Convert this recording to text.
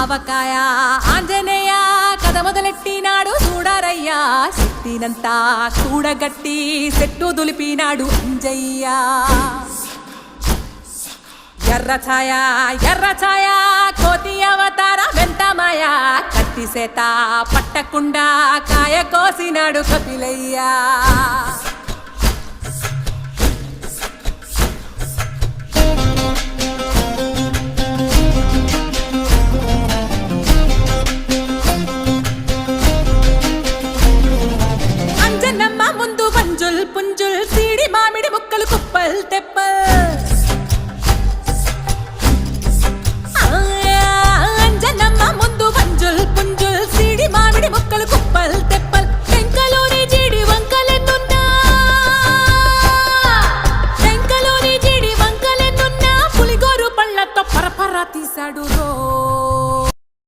ఆవకాయ ఆంజనేయ కథ మొదలెట్టినాడు చూడారయ్యా శక్తినంతా కూడగట్టి చెట్టు దులిపినాడు అంజయ్య ఎర్ర ఛాయ కోతి అవతార వెంటమాయ కత్తి సేత పట్టకుండా కాయ కోసినాడు కపిలయ్య